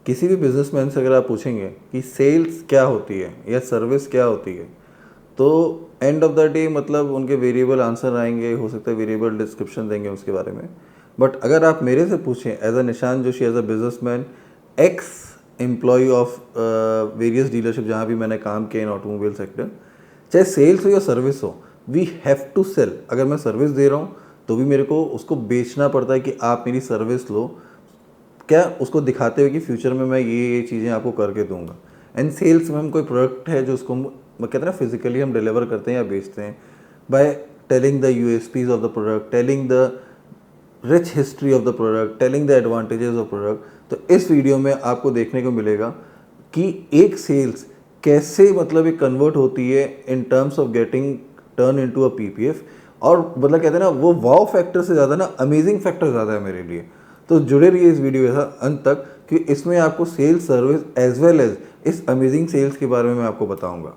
किसी भी बिजनेसमैन से अगर आप पूछेंगे कि सेल्स क्या होती है या सर्विस क्या होती है, तो एंड ऑफ द डे मतलब उनके वेरिएबल आंसर आएंगे, हो सकता है वेरिएबल डिस्क्रिप्शन देंगे उसके बारे में। बट अगर आप मेरे से पूछें as a Nishan Joshi, as a businessman, ex employ of various dealership जहाँ भी मैंने काम किया इन ऑटोमोबाइल सेक्टर, चाहे सेल्स हो या सर्विस हो, वी हैव टू सेल। अगर मैं सर्विस दे रहा हूँ तो भी मेरे को उसको बेचना पड़ता है कि आप मेरी सर्विस लो, क्या उसको दिखाते हुए कि फ्यूचर में मैं ये चीज़ें आपको करके दूंगा। एंड सेल्स में हम कोई प्रोडक्ट है जो उसको कहते हैं ना फिजिकली हम डिलीवर करते हैं या बेचते हैं, by telling the USPs of the product, telling the rich history of the product, telling the advantages of product. तो इस वीडियो में आपको देखने को मिलेगा कि एक सेल्स कैसे मतलब एक कन्वर्ट होती है इन terms of getting turn into a PPF. और मतलब कहते हैं ना वो वाव फैक्टर से ज़्यादा ना अमेजिंग फैक्टर ज़्यादा है मेरे लिए। तो जुड़े रहिए इस वीडियो के साथ अंत तक, कि इसमें आपको sales service as well as इस अमेजिंग सेल्स के बारे में मैं आपको बताऊंगा।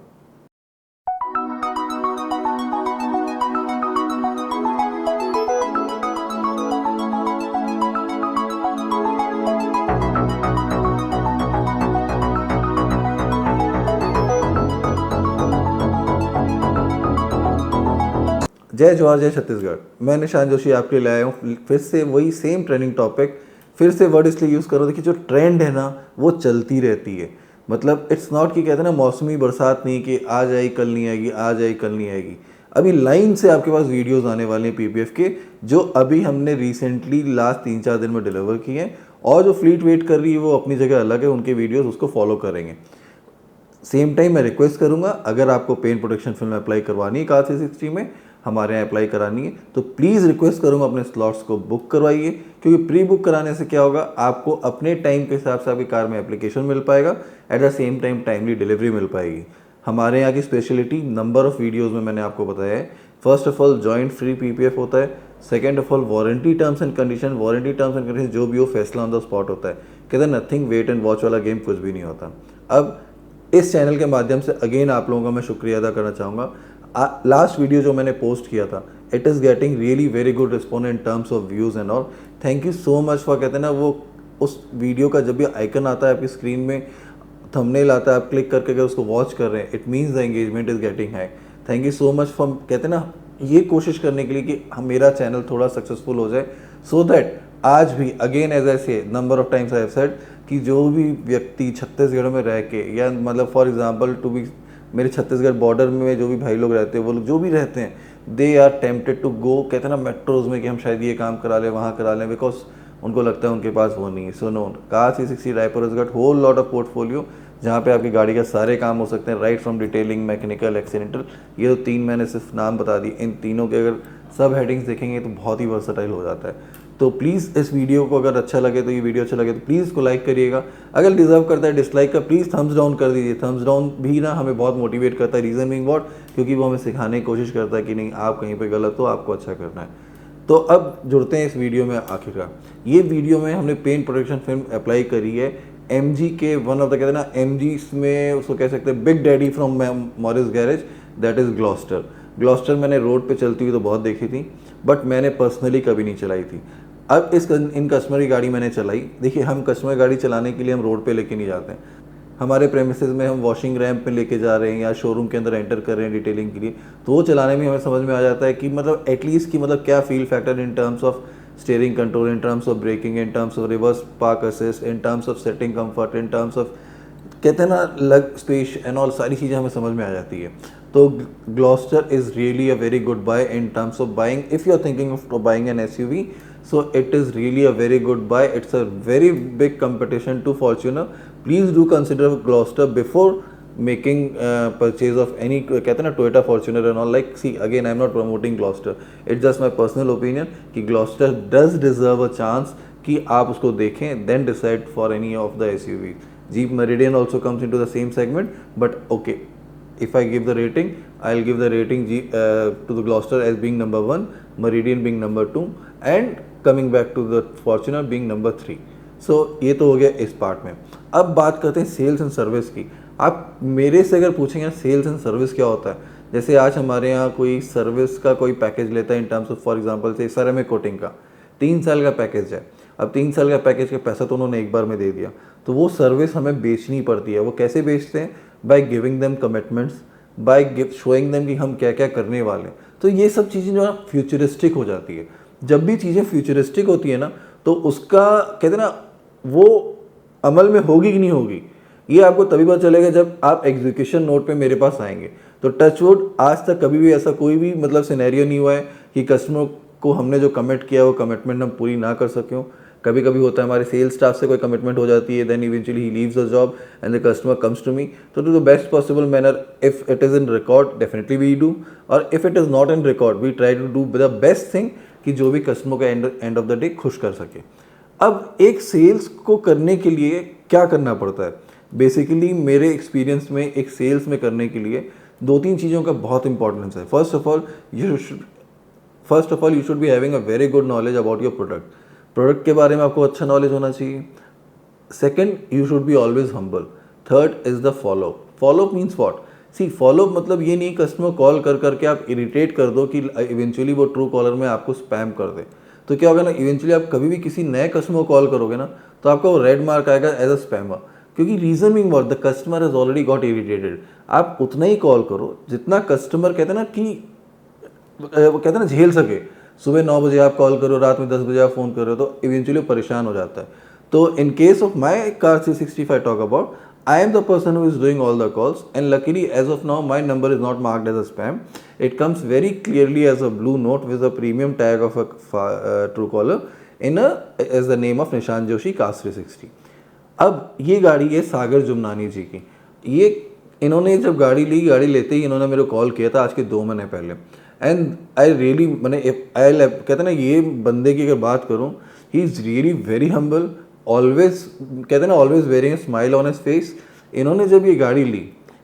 जय जवाहर जय छत्तीसगढ़। मैं निशान जोशी आपके लिए लाया हूँ फिर से वही सेम ट्रेंडिंग टॉपिक। फिर से वर्ड इसलिए यूज़ करो, देखिए जो ट्रेंड है ना वो चलती रहती है। मतलब इट्स नॉट कि कहते हैं ना मौसमी बरसात नहीं कि आज आई कल नहीं आएगी, आज आई कल नहीं आएगी। अभी लाइन से आपके पास वीडियोस आने वाले हैं पीपीएफ के, जो अभी हमने रिसेंटली लास्ट 3-4 दिन में डिलीवर किए हैं। और जो फ्लीट वेट कर रही है वो अपनी जगह अलग है, उनके वीडियोस उसको फॉलो करेंगे। सेम टाइम मैं रिक्वेस्ट करूंगा, अगर आपको पेन प्रोटेक्शन फिल्म अप्लाई करवानी है कार 360 में, हमारे यहाँ अप्लाई करानी है, तो प्लीज़ रिक्वेस्ट करूंगा अपने स्लॉट्स को बुक करवाइए। क्योंकि प्री बुक कराने से क्या होगा, आपको अपने टाइम के हिसाब से आपकी कार में एप्लीकेशन मिल पाएगा, at the same time timely delivery मिल पाएगी। हमारे यहाँ की स्पेशलिटी नंबर ऑफ वीडियोज़ में मैंने आपको बताया है। First of all joint free PPF होता है। Second of all warranty terms and condition, warranty terms and condition जो भी हो फैसला ऑन द स्पॉट होता है। कहते हैं नथिंग वेट एंड वॉच वाला गेम कुछ भी नहीं होता। अब इस चैनल के माध्यम से अगेन आप लोगों का मैं शुक्रिया अदा करना चाहूँगा। लास्ट वीडियो जो मैंने पोस्ट किया था, it is getting really very good response in terms of views and all. Thank you so much for, कहते हैं ना वो उस वीडियो का जब भी आइकन आता है आपकी स्क्रीन में, थंबनेल आता है, आप क्लिक करके अगर उसको वॉच कर रहे हैं, it means the engagement is getting high. Thank you so much for, कहते हैं ना ये कोशिश करने के लिए कि मेरा चैनल थोड़ा सक्सेसफुल हो जाए, सो दैट आज भी अगेन एज आई से number of times I have said कि जो भी व्यक्ति छत्तीसगढ़ में रह के, या मतलब फॉर एग्जांपल टू बी, मेरे छत्तीसगढ़ बॉर्डर में जो भी भाई लोग रहते हैं, वो लोग जो भी रहते हैं, they are tempted to go, कहते हैं ना मेट्रोज में कि हम शायद ये काम करा लें, वहाँ करा लें, बिकॉज उनको लगता है उनके पास वो नहीं है। So no, car 360 Raipur has got whole lot of portfolio, जहाँ पे आपकी गाड़ी का सारे काम हो सकते हैं, right from detailing, mechanical, accidental. ये तो 3 मैंने सिर्फ नाम बता दिए, इन तीनों के अगर सब हेडिंग्स देखेंगे तो बहुत ही वर्सटाइल हो जाता है। तो प्लीज़ इस वीडियो को अगर अच्छा लगे, तो ये वीडियो अच्छा लगे तो प्लीज़ इसको लाइक करिएगा। अगर डिजर्व करता है डिसलाइक का, प्लीज़ थम्स डाउन कर दीजिए। थम्स डाउन भी ना हमें बहुत मोटिवेट करता है, रीज़न बीइंग व्हाट, क्योंकि वो हमें सिखाने की कोशिश करता है कि नहीं आप कहीं पे गलत हो, आपको अच्छा करना है। तो अब जुड़ते हैं इस वीडियो में आखिरकार। ये वीडियो में हमने पेन प्रोटेक्शन फिल्म अप्लाई करी है एमजी के, वन ऑफ द कहते हैं ना एमजी में उसको कह सकते हैं big daddy from Morris garage, that is Gloster. Gloster मैंने रोड पे चलती हुई तो बहुत देखी थी, बट मैंने पर्सनली कभी नहीं चलाई थी। अब इन कस्टमर की गाड़ी मैंने चलाई। देखिए हम कस्टमर गाड़ी चलाने के लिए हम रोड पे लेके नहीं जाते हैं, हमारे प्रेमिसेस में हम वॉशिंग रैम्प पे लेके जा रहे हैं या शोरूम के अंदर एंटर कर रहे हैं डिटेलिंग के लिए, तो वो चलाने में हमें समझ में आ जाता है कि मतलब एटलीस्ट कि मतलब क्या feel factor in terms of steering control, in terms of braking, in terms of reverse park assist, in terms of setting comfort, in terms of कहते हैं ना लग स्पेस एंड ऑल, सारी चीज़ें हमें समझ में आ जाती है। तो Gloster is really a very good buy in terms of buying, if you are thinking of buying an SUV, so it is really a very good buy. It's a very big competition to Fortuner. Please do consider Gloucester before making purchase of any, कहते हैं ना Toyota Fortuner and all. Like see again, I'm not promoting Gloucester, it's just my personal opinion कि Gloucester does deserve a chance कि आप उसको देखें, then decide for any of the SUV. Jeep Meridian also comes into the same segment, but okay, if I give the rating, I'll give the rating to the Gloucester as being number 1, Meridian being number 2, and coming back to the Fortuner being number 3। So ये तो हो गया इस part में। अब बात करते हैं सेल्स एंड सर्विस की। आप मेरे से अगर पूछेंगे सेल्स एंड सर्विस क्या होता है, जैसे आज हमारे यहाँ कोई सर्विस का कोई पैकेज लेता है इन टर्म्स ऑफ फॉर एग्जांपल से सरेमिक कोटिंग का 3 साल का पैकेज है, अब 3 साल का पैकेज का पैसा तो उन्होंने एक बार में दे दिया, तो वो सर्विस हमें बेचनी पड़ती है। वो कैसे बेचते हैं? By giving them commitments, by showing them कि हम क्या क्या करने वाले हैं। तो ये सब चीज़ें जो है फ्यूचरिस्टिक हो जाती है। जब भी चीज़ें फ्यूचरिस्टिक होती है ना, तो उसका कहते हैं ना, वो अमल में होगी कि नहीं होगी, ये आपको तभी पता चलेगा जब आप एग्जीक्यूशन नोट पे मेरे पास आएंगे। तो टचवुड आज तक कभी भी ऐसा कोई भी मतलब सिनेरियो नहीं हुआ है कि कस्टमर को हमने जो कमिट किया वो कमिटमेंट हम पूरी ना कर सकें। कभी कभी होता है हमारे सेल्स स्टाफ से कोई कमिटमेंट हो जाती है, then eventually he leaves the job and the customer comes to me. तो to the best possible manner, if it is in record definitely we do, और if it is not in record we try to do the best thing कि जो भी customer को end of the day खुश कर सके। अब एक सेल्स को करने के लिए क्या करना पड़ता है? बेसिकली मेरे एक्सपीरियंस में एक सेल्स में करने के लिए 2-3 चीज़ों का बहुत इंपॉर्टेंस है। First of all you should be having a very good knowledge about your product के बारे में आपको अच्छा नॉलेज होना चाहिए। Second, you should be always humble. Third is the follow up means what? See follow up मतलब ये नहीं कस्टमर कॉल कर करके आप इरिटेट कर दो कि इवेंचुअली वो ट्रू कॉलर में आपको स्पैम कर दे। तो क्या होगा ना, इवेंचुअली आप कभी भी किसी नए कस्टमर को कॉल करोगे ना, तो आपका वो रेड मार्क आएगा एज अ स्पैमर, क्योंकि reason being what, the customer has already got irritated. आप उतना ही कॉल करो जितना कस्टमर कहते हैं ना कि वो कहते हैं ना झेल सके। सुबह 9 बजे आप कॉल करो, रात में 10 बजे आप फ़ोन करो, तो इवेंचुअली परेशान हो जाता है। तो in case of my car 365 talk about, I am the person who is doing all the calls, and luckily as of now my number is not marked as a spam. It comes very clearly as a blue note with a premium tag of a Truecaller as the name of Nishan Joshi Cars 360. अब ये गाड़ी है सागर जुमनानी जी की। ये इन्होंने जब गाड़ी लेते ही इन्होंने मेरे को कॉल किया था आज के 2 महीने पहले। एंड आई रियली कहते हैं ना, ये बंदे की अगर बात करूँ, he is really very humble, always कहते हैं ना, always wearing a smile on his face. इन्होंने जब ये गाड़ी ली,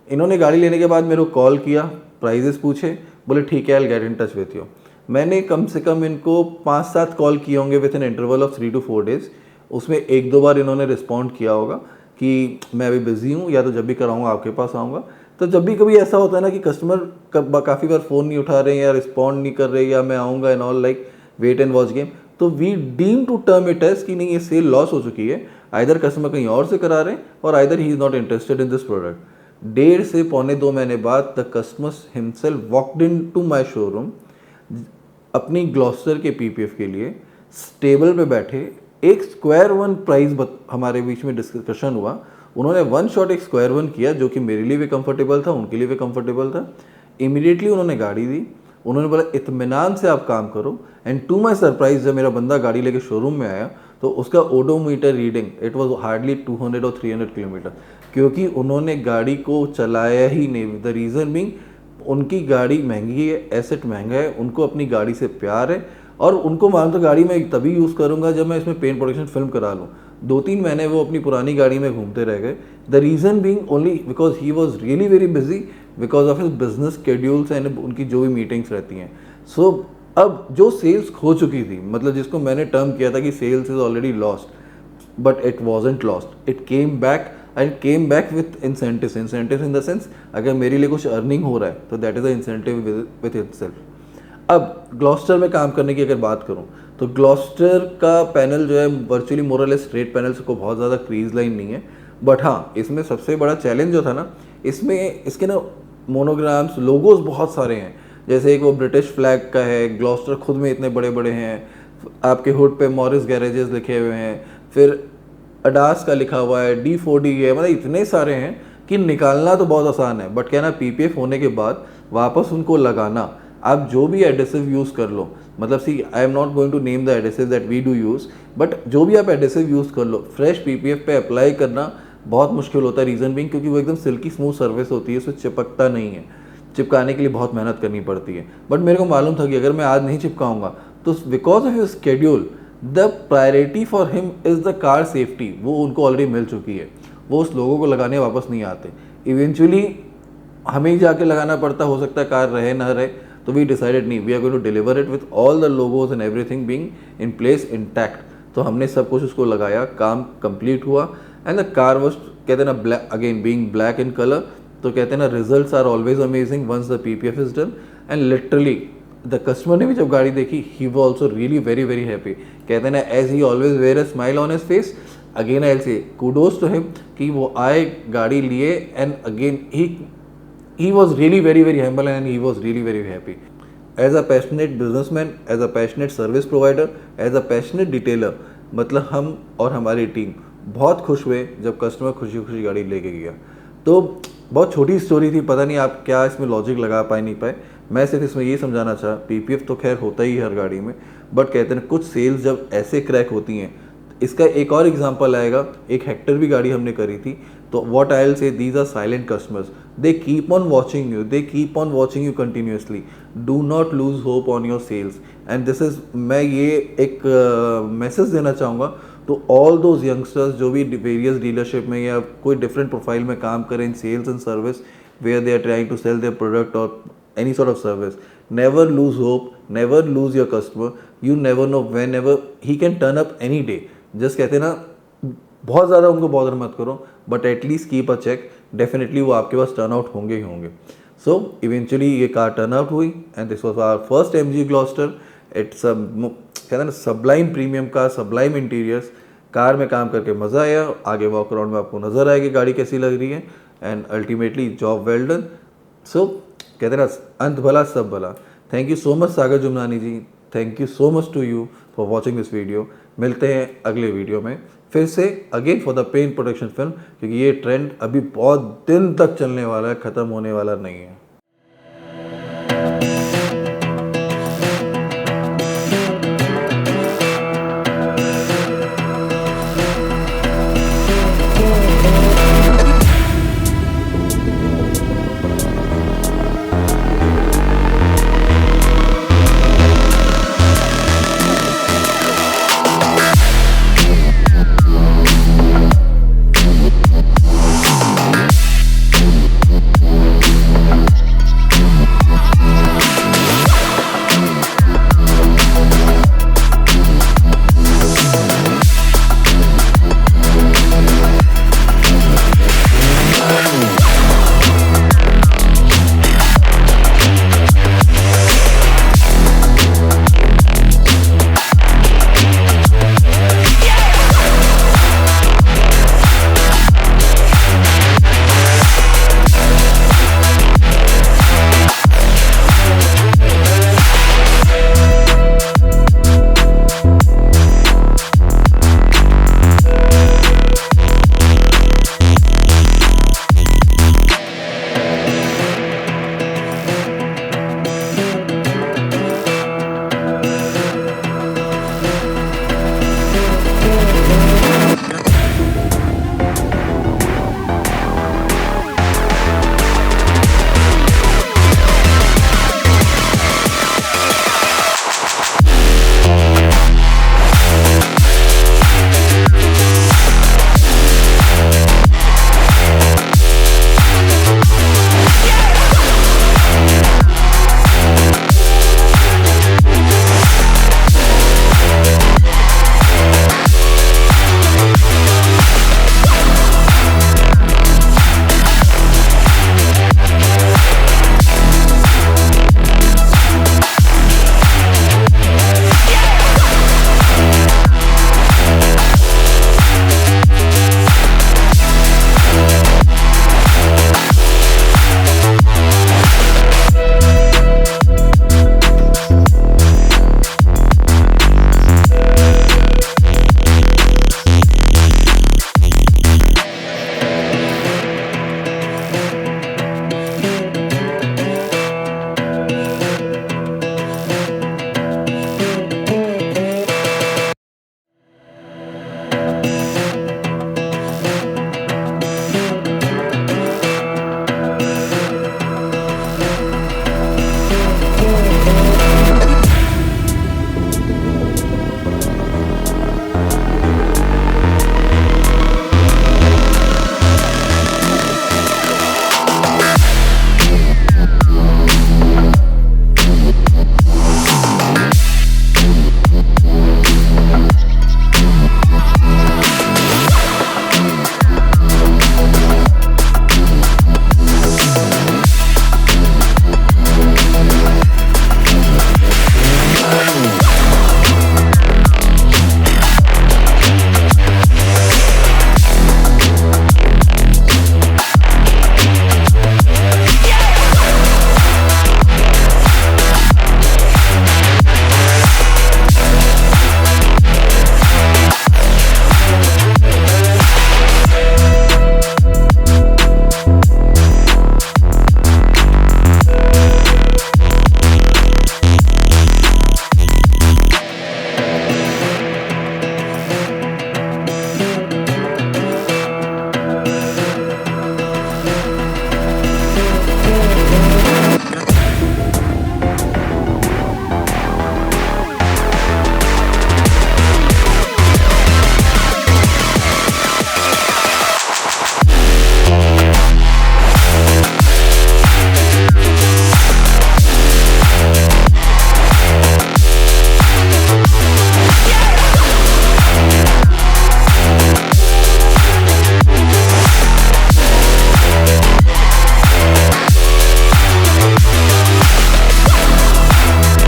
इन्होंने गाड़ी लेने के बाद मेरे को कॉल किया, प्राइजेस पूछे, बोले ठीक है, I will get in touch with you. मैंने कम से कम इनको 5-7 कॉल किए होंगे with an interval of 3 to 4 days। उसमें 1-2 बार इन्होंने रिस्पॉन्ड किया होगा कि मैं अभी बिजी हूँ, या तो जब भी कराऊंगा आपके पास आऊँगा। तो जब भी कभी ऐसा होता है ना कि कस्टमर काफ़ी बार फ़ोन नहीं उठा रहे हैं या रिस्पॉन्ड नहीं कर रहे, या मैं आऊँगा and all like wait and watch game, तो we deem to term it as कि नहीं, ये सेल लॉस हो चुकी है। आइदर कस्टमर कहीं और से करा रहे हैं, और either he is not interested in this product. 1.5 से पौने 2 महीने बाद the customer himself walked into my showroom अपनी ग्लॉस्टर के पीपीएफ के लिए, टेबल पे बैठे, एक स्क्वायर वन प्राइस हमारे बीच में डिस्कशन हुआ। उन्होंने वन शॉट एक स्क्वायर वन किया जो कि मेरे लिए भी कंफर्टेबल था, उनके लिए भी कंफर्टेबल था। इमीडिएटली उन्होंने गाड़ी दी, उन्होंने बोला इत्मीनान से आप काम करो। एंड टू माई सरप्राइज जब मेरा बंदा गाड़ी लेके शोरूम में आया तो उसका odometer reading it was hardly 200 और 300 किलोमीटर, क्योंकि उन्होंने गाड़ी को चलाया ही नहीं। द रीज़न बीइंग उनकी गाड़ी महंगी है, एसेट महंगा है, उनको अपनी गाड़ी से प्यार है, और उनको मालूम था गाड़ी मैं तभी यूज़ करूँगा जब मैं इसमें पेंट प्रोडक्शन फिल्म करा लूँ। 2-3 महीने वो अपनी पुरानी गाड़ी में घूमते रह गए। The reason being only because he was really very busy because of his business schedules and उनकी जो भी मीटिंग्स रहती हैं। सो अब जो सेल्स खो चुकी थी, मतलब जिसको मैंने टर्म किया था कि sales is already lost, but it wasn't lost, it came back and came back with incentives in the sense अगर मेरे लिए कुछ अर्निंग हो रहा है तो that is the incentive with itself. अब ग्लॉस्टर में काम करने की अगर बात करूं तो ग्लॉस्टर का पैनल जो है वर्चुअली मोरलेस स्ट्रेट पैनल को बहुत ज़्यादा क्रीज लाइन नहीं है, बट हाँ इसमें सबसे बड़ा चैलेंज जो था ना, इसमें इसके ना मोनोग्राम्स लोगोज बहुत सारे हैं। जैसे एक वो ब्रिटिश फ्लैग का है, ग्लॉस्टर खुद में इतने बड़े बड़े हैं, आपके हुड पे मॉरिस गैरेजेस लिखे हुए हैं, फिर अडास का लिखा हुआ है, D4D है, मतलब इतने सारे हैं कि निकालना तो बहुत आसान है, बट क्या ना पीपीएफ होने के बाद वापस उनको लगाना, आप जो भी एडेसिव यूज़ कर लो, मतलब see I am not going to name the adhesive that we do use, but जो भी आप एडेसिव यूज़ कर लो, फ्रेश पीपीएफ पे अप्लाई करना बहुत मुश्किल होता है। रीज़न बीइंग क्योंकि वो एकदम सिल्की स्मूथ सर्फेस होती है, उसमें चिपकता नहीं है, चिपकाने के लिए बहुत मेहनत करनी पड़ती है। बट मेरे को मालूम था कि अगर मैं आज नहीं चिपकाऊंगा तो because of his schedule the priority for him is the car safety, वो उनको ऑलरेडी मिल चुकी है, वो उस लोगों को लगाने वापस नहीं आते, इवेंचुअली हमें ही जाके लगाना पड़ता, हो सकता है कार रहे ना रहे। तो वी डिसाइडेड नहीं, we are going to deliver it with all the logos and everything being in place intact. तो हमने सब कुछ उसको लगाया, काम कंप्लीट हुआ एंड द कार वाज कहते हैं ना black, again being black in colour, तो कहते हैं ना results are always amazing once the PPF is done. And literally the customer ने भी जब गाड़ी देखी, ही वो also really very very happy. कहते हैं ना, as he always wear a smile on his face, again I say kudos to him कि वो आए, गाड़ी लिए, and again he was really very very humble and he was really very happy. As a passionate businessman, as a passionate service provider, as a passionate detailer, मतलब हम और हमारी team बहुत खुश हुए जब कस्टमर खुशी खुशी गाड़ी लेके गया। तो बहुत छोटी स्टोरी थी, पता नहीं आप क्या इसमें लॉजिक लगा पाए नहीं पाए। मैं सिर्फ इसमें ये समझाना चाहा, पीपीएफ तो खैर होता ही है हर गाड़ी में, बट कहते हैं कुछ सेल्स जब ऐसे क्रैक होती हैं। इसका एक और एग्जांपल आएगा, एक हेक्टर भी गाड़ी हमने करी थी। तो what I will say, these are silent customers, they keep on watching you, they keep on watching you continuously, do not lose hope on your sales. And this is, मैं ये एक मैसेज देना चाहूँगा तो ऑल दोज यंगस्टर्स जो भी various dealership में या कोई डिफरेंट प्रोफाइल में काम करें in sales and service, where they are trying to sell their product और any sort of service, never lose hope, never lose your customer. You never know whenever he can turn up any day. Just कहते हैं ना, बहुत ज़्यादा उनको bother मत करो, but at least keep a check, definitely वो आपके पास टर्न आउट होंगे ही होंगे। सो इवेंचुअली ये कार टर्न आउट हुई and this was our first MG Gloster. It's कहते हैं ना sublime premium car, sublime interiors. Car में काम करके मज़ा आया, आगे वॉक अराउंड में आपको नज़र आएगी गाड़ी कैसी लग रही है, and ultimately job well done. So कहते ना, अंत भला सब भला। Thank you so much Sagar Jumnani ji, thank you so much to you for watching this video. मिलते हैं अगले वीडियो में फिर से, again for the pen protection film, क्योंकि ये ट्रेंड अभी बहुत दिन तक चलने वाला है, ख़त्म होने वाला नहीं है।